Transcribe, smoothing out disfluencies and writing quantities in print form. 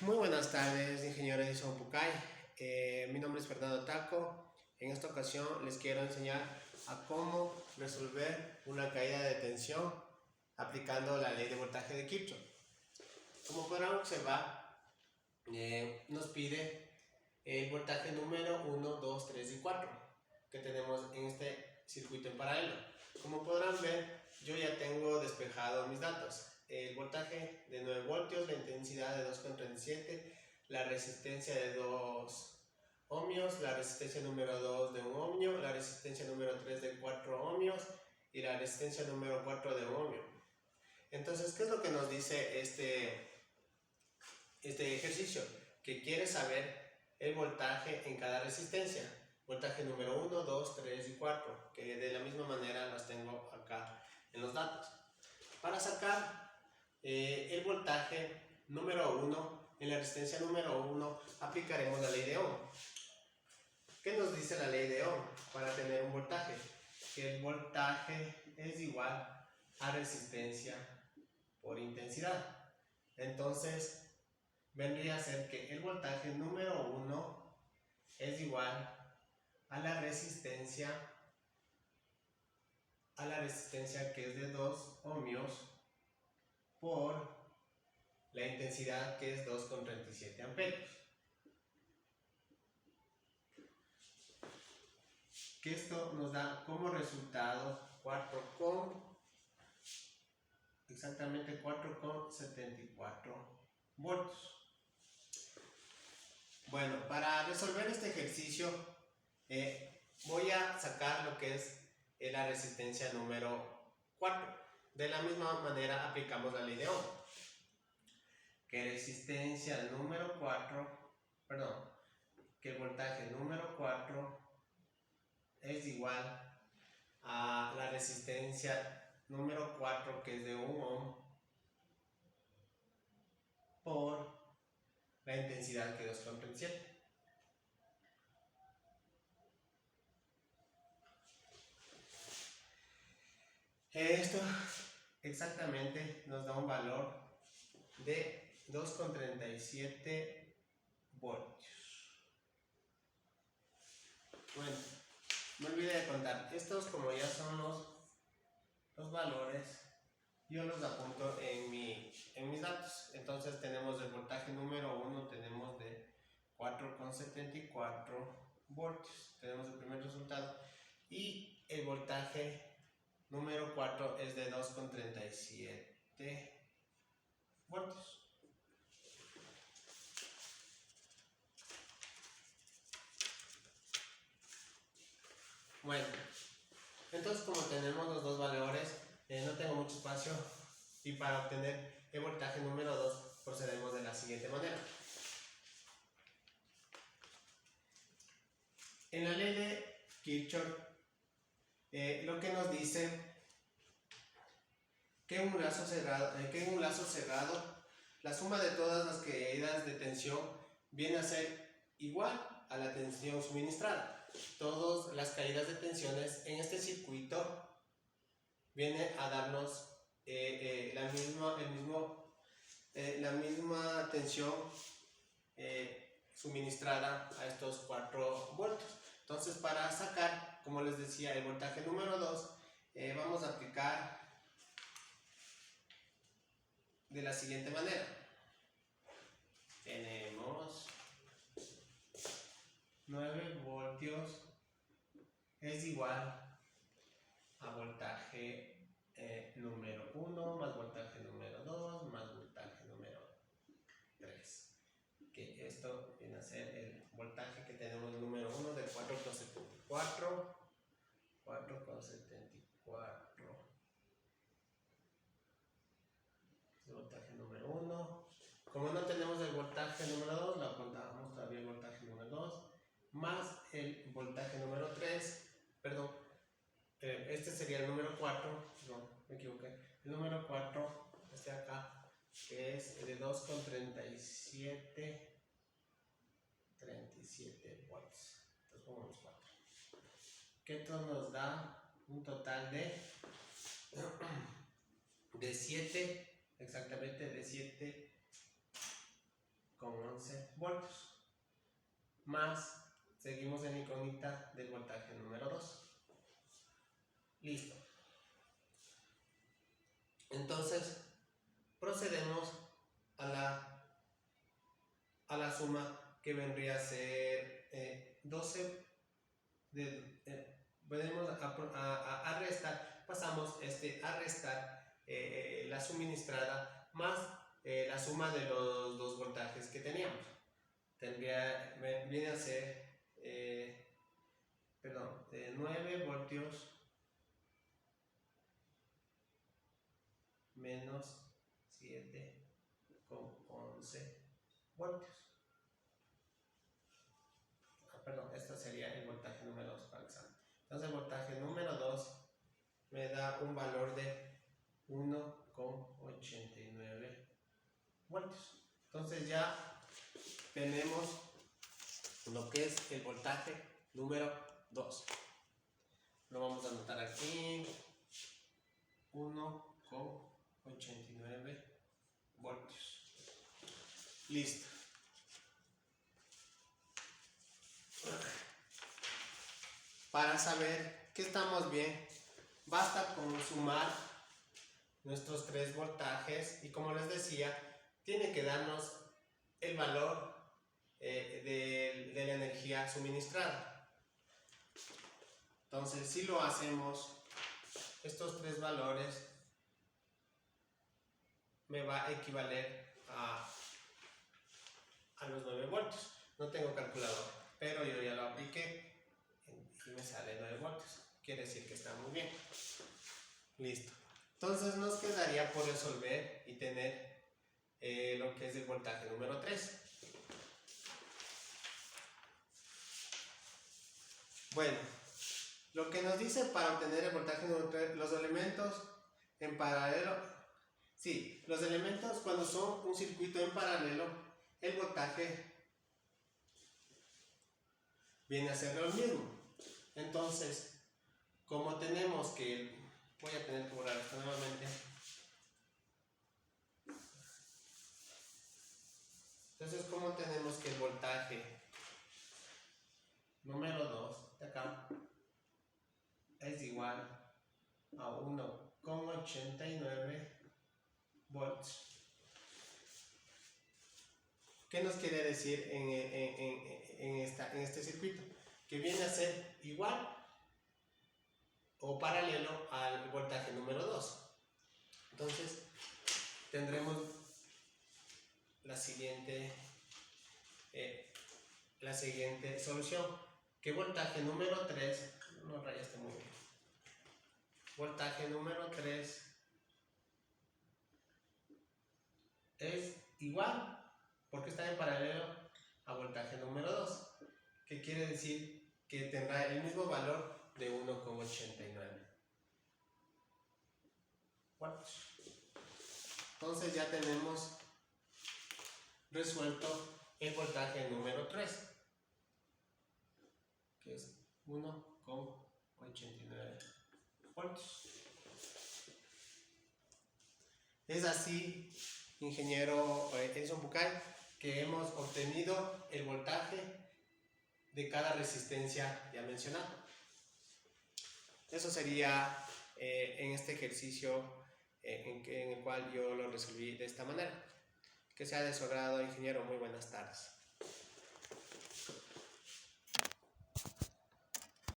Muy buenas tardes, ingeniero Edison Pucay. Mi nombre es Fernando Taco. En esta ocasión les quiero enseñar a cómo resolver una caída de tensión aplicando la ley de voltaje de Kirchhoff. Como podrán observar, nos pide el voltaje número 1, 2, 3 y 4 que tenemos en este circuito en paralelo. Como podrán ver, yo ya tengo despejado mis datos. El voltaje de 9 voltios, la intensidad de 2,37, la resistencia de 2 ohmios, la resistencia número 2 de 1 ohmio, la resistencia número 3 de 4 ohmios y la resistencia número 4 de 1 ohmio. Entonces, ¿qué es lo que nos dice este ejercicio? Que quiere saber el voltaje en cada resistencia. Voltaje número 1, 2, 3 y 4, que de la misma manera las tengo acá en los datos. Para sacar el voltaje número 1, en la resistencia número 1 aplicaremos la ley de Ohm. ¿Qué nos dice la ley de Ohm para tener un voltaje? Que el voltaje es igual a resistencia por intensidad. Entonces, vendría a ser que el voltaje número 1 es igual a la resistencia que es de 2 ohmios por la intensidad que es 2,37 amperios. Que esto nos da como resultado exactamente 4,74 voltios. Bueno, para resolver este ejercicio voy a sacar lo que es la resistencia número 4. De la misma manera aplicamos la ley de Ohm. Que resistencia número 4, que el voltaje número 4 es igual a la resistencia número 4, que es de 1 ohm, por la intensidad, que es 2,37. Esto exactamente nos da un valor de 2,37 voltios. Bueno, me olvidé de contar. Estos, como ya son los valores, yo los apunto en mis datos. Entonces tenemos el voltaje número 1, tenemos de 4,74 voltios. Tenemos el primer resultado. Y el voltaje número 4 es de 2,37 voltios. Bueno, entonces como tenemos los dos valores, no tengo mucho espacio, y para obtener el voltaje número 2 procedemos de la siguiente manera. En la ley de Kirchhoff, lo que nos dice que en un lazo cerrado, la suma de todas las caídas de tensión viene a ser igual a la tensión suministrada. Todas las caídas de tensiones en este circuito viene a darnos la misma tensión suministrada a estos 4 voltios. Entonces, para sacar, como les decía, el voltaje número 2, vamos a aplicar de la siguiente manera. Tenemos 9 voltios es igual a voltaje número 1 más voltaje número 2 más voltaje número 3. Que esto viene a ser el voltaje que tenemos número 1 del 4,74. El voltaje número 1. Como no tenemos el voltaje número 2, lo apuntamos todavía el voltaje número 2 más el voltaje número 3, perdón, este sería el número 4, no, me equivoqué, el número 4, este acá, que es de 2,37 volts. Entonces pongamos 4. Que esto nos da un total de 7, exactamente de 7 voltios. Más, seguimos en la incógnita del voltaje número 2. Listo. Entonces, procedemos a la suma que vendría a ser 12. Venimos a restar, pasamos a restar la suministrada más la suma de los dos voltajes que teníamos. Viene a ser 9 voltios menos 7,11 voltios. Esto sería el voltaje número 2 para el examen. Entonces el voltaje número 2 me da un valor de 1,89 voltios. Entonces ya tenemos lo que es el voltaje número 2. Lo vamos a anotar aquí. 1,89 voltios. Listo. Para saber que estamos bien, basta con sumar nuestros 3 voltajes y, como les decía, tiene que darnos el valor de la energía suministrada. Entonces, si lo hacemos, estos 3 valores me va a equivaler a los 9 voltios. No tengo calculador, pero yo ya lo apliqué y me sale 9 voltios. Quiere decir que está muy bien. Listo. Entonces nos quedaría por resolver y tener lo que es el voltaje número 3. Bueno, lo que nos dice para obtener el voltaje número 3, los elementos en paralelo. Sí, los elementos cuando son un circuito en paralelo, el voltaje viene a ser lo mismo. Entonces, como tenemos que, voy a tener que borrar esto nuevamente. Entonces, como tenemos que el voltaje número 2 de acá es igual a 1,89 volts. ¿Qué nos quiere decir en este circuito? Que viene a ser igual o paralelo al voltaje número 2. Entonces, tendremos la siguiente solución. Que voltaje número 3, no rayaste muy bien. Voltaje número 3 es igual, porque está en paralelo a voltaje número 2, que quiere decir que tendrá el mismo valor de 1,89 voltios. Entonces ya tenemos resuelto el voltaje número 3, que es 1,89 voltios. Es así, ingeniero Edison Bucay, que hemos obtenido el voltaje de cada resistencia ya mencionada. Eso sería en este ejercicio en el cual yo lo resolví de esta manera. Que sea de su agrado, ingeniero. Muy buenas tardes.